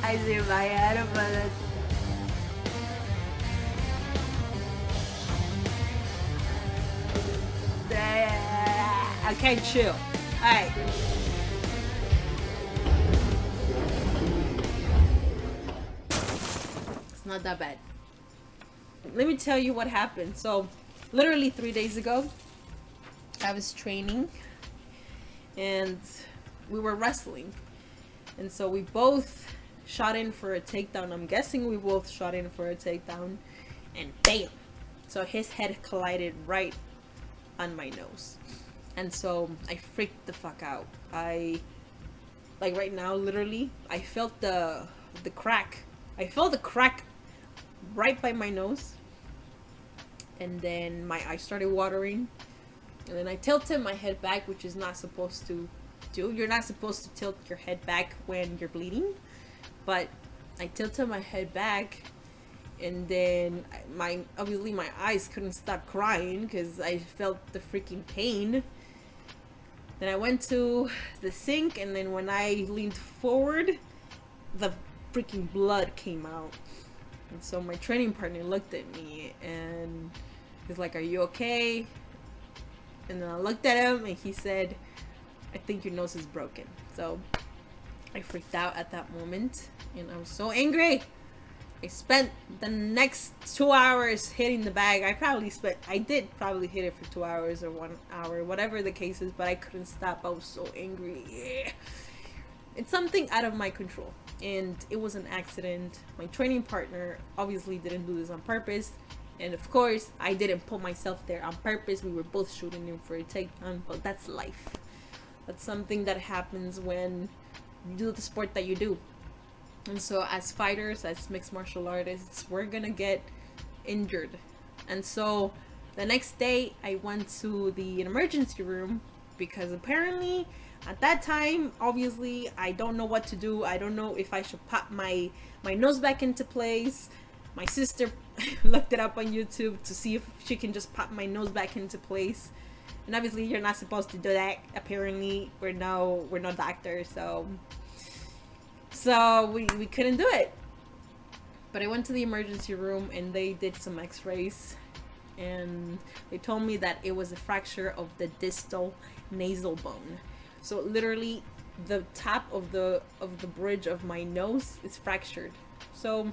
I see my head, but I can't chill. Alright. It's not that bad. Let me tell you what happened. So, literally 3 days ago, I was training and we were wrestling. And so we both shot in for a takedown. I'm guessing we both shot in for a takedown. And bam! So his head collided right on my nose. And so I freaked the fuck out. Like right now, literally, I felt the crack. I felt the crack right by my nose. And then my eyes started watering. And then I tilted my head back, which is not supposed to do. You're not supposed to tilt your head back when you're bleeding. But I tilted my head back. And then obviously my eyes couldn't stop crying because I felt the freaking pain. Then I went to the sink, and then when I leaned forward, the freaking blood came out. And so my training partner looked at me and he's like, "Are you okay?" And then I looked at him and he said, "I think your nose is broken." So I freaked out at that moment and I was so angry. I spent the next 2 hours hitting the bag. I did probably hit it for 2 hours or 1 hour, whatever the case is, but I couldn't stop. I was so angry. Yeah. It's something out of my control, and it was an accident. My training partner obviously didn't do this on purpose, and of course I didn't put myself there on purpose. We were both shooting him for a takedown, but that's life. That's something that happens when you do the sport that you do. And so as fighters, as mixed martial artists, we're gonna get injured. And so the next day I went to the emergency room because apparently at that time, obviously, I don't know what to do. I don't know if I should pop my nose back into place. My sister looked it up on YouTube to see if she can just pop my nose back into place. And obviously you're not supposed to do that. Apparently we're no doctors, so we couldn't do it. But I went to the emergency room and they did some x-rays and they told me that it was a fracture of the distal nasal bone. So literally the top of the bridge of my nose is fractured. So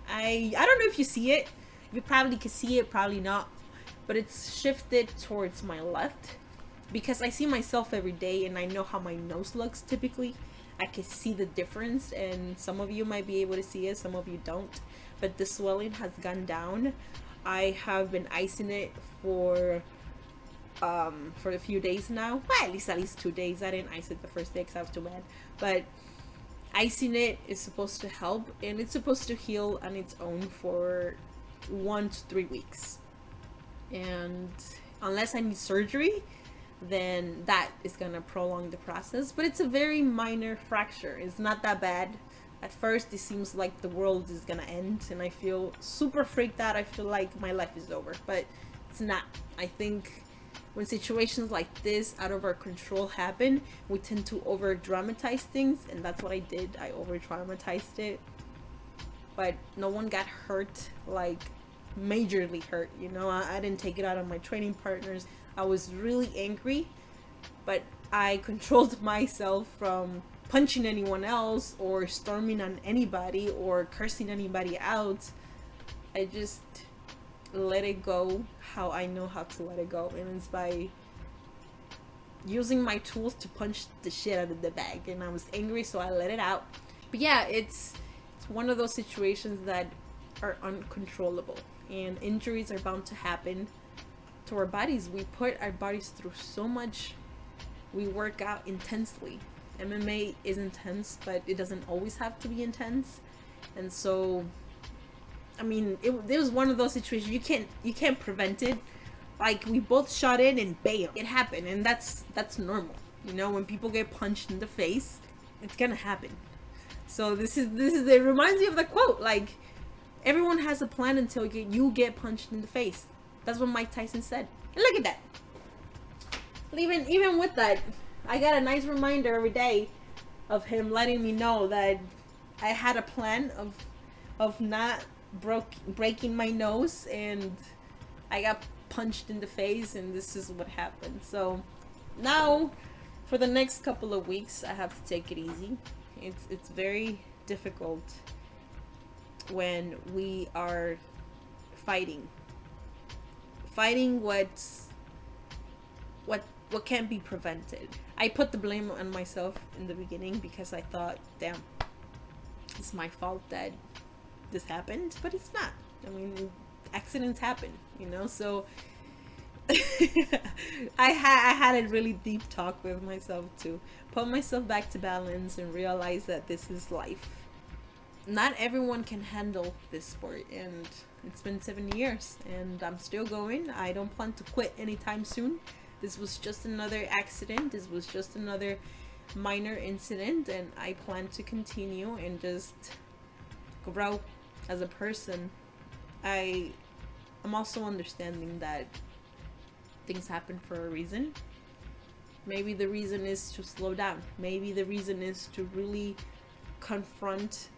I don't know if you see it. You probably can see it, probably not, but it's shifted towards my left because I see myself every day and I know how my nose looks typically. I can see the difference, and some of you might be able to see it, some of you don't, but the swelling has gone down. I have been icing it for a few days now. Well, at least 2 days. I didn't ice it the first day because I was too mad, but icing it is supposed to help, and it's supposed to heal on its own for 1 to 3 weeks. And unless I need surgery, then that is gonna prolong the process. But it's a very minor fracture. It's not that bad. At first it seems like the world is gonna end and I feel super freaked out. I feel like my life is over, but it's not. I think when situations like this out of our control happen, we tend to over dramatize things, and that's what I did. I over dramatized it, but no one got hurt, like majorly hurt, you know. I didn't take it out on my training partners. I was really angry, but I controlled myself from punching anyone else or storming on anybody or cursing anybody out. I just let it go how I know how to let it go, and it's by using my tools to punch the shit out of the bag. And I was angry, so I let it out. But yeah, it's one of those situations that are uncontrollable, and injuries are bound to happen to our bodies. We put our bodies through so much. We work out intensely. MMA is intense, but it doesn't always have to be intense. And so I mean, it was one of those situations you can't prevent it. Like, we both shot in and bam, it happened. And that's normal, you know. When people get punched in the face, it's gonna happen. So this is it reminds me of the quote, like, everyone has a plan until you get punched in the face. That's what Mike Tyson said. And look at that. Even with that, I got a nice reminder every day of him letting me know that I had a plan of not breaking my nose, and I got punched in the face, and this is what happened. So now for the next couple of weeks I have to take it easy. It's very difficult when we are fighting what can't be prevented. I put the blame on myself in the beginning because I thought, damn, it's my fault that this happened, but it's not. I mean, accidents happen, you know. So I had a really deep talk with myself to put myself back to balance and realize that this is life. Not everyone can handle this sport, and it's been 7 years and I'm still going. I don't plan to quit anytime soon. This was just another accident. This was just another minor incident, and I plan to continue and just grow as a person. I'm also understanding that things happen for a reason. Maybe the reason is to slow down. Maybe the reason is to really confront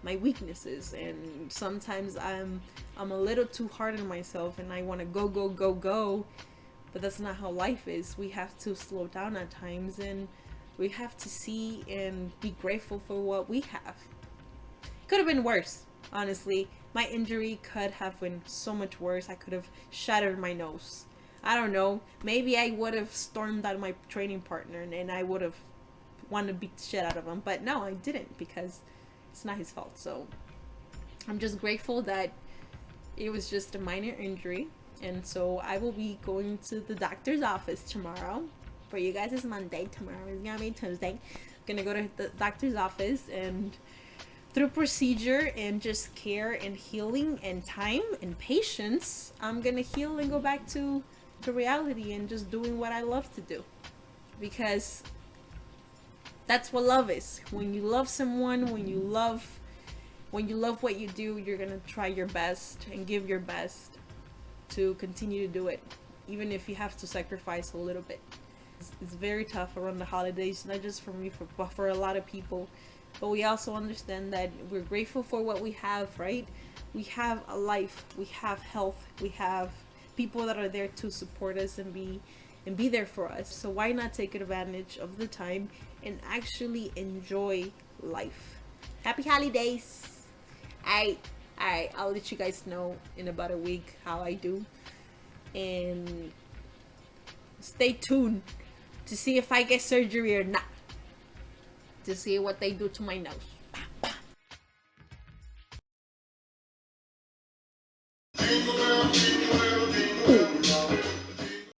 my weaknesses, and sometimes I'm a little too hard on myself and I want to go, but that's not how life is. We have to slow down at times, and we have to see and be grateful for what we have. Could have been worse, honestly. My injury could have been so much worse. I could have shattered my nose. I don't know. Maybe I would have stormed out my training partner and I would have wanted to beat the shit out of him, but no, I didn't, because it's not his fault. So I'm just grateful that it was just a minor injury. And so I will be going to the doctor's office tomorrow. For you guys, it's Monday. Tomorrow is gonna be Tuesday. I'm gonna go to the doctor's office, and through procedure and just care and healing and time and patience, I'm gonna heal and go back to reality and just doing what I love to do. Because that's what love is. When you love someone, when you love what you do, you're gonna try your best and give your best to continue to do it, even if you have to sacrifice a little bit. It's very tough around the holidays, not just for me, but for a lot of people. But we also understand that we're grateful for what we have, right? We have a life, we have health, we have people that are there to support us and be there for us. So why not take advantage of the time and actually enjoy life? Happy holidays. Alright, I'll let you guys know in about a week how I do, and stay tuned to see if I get surgery or not, to see what they do to my nose.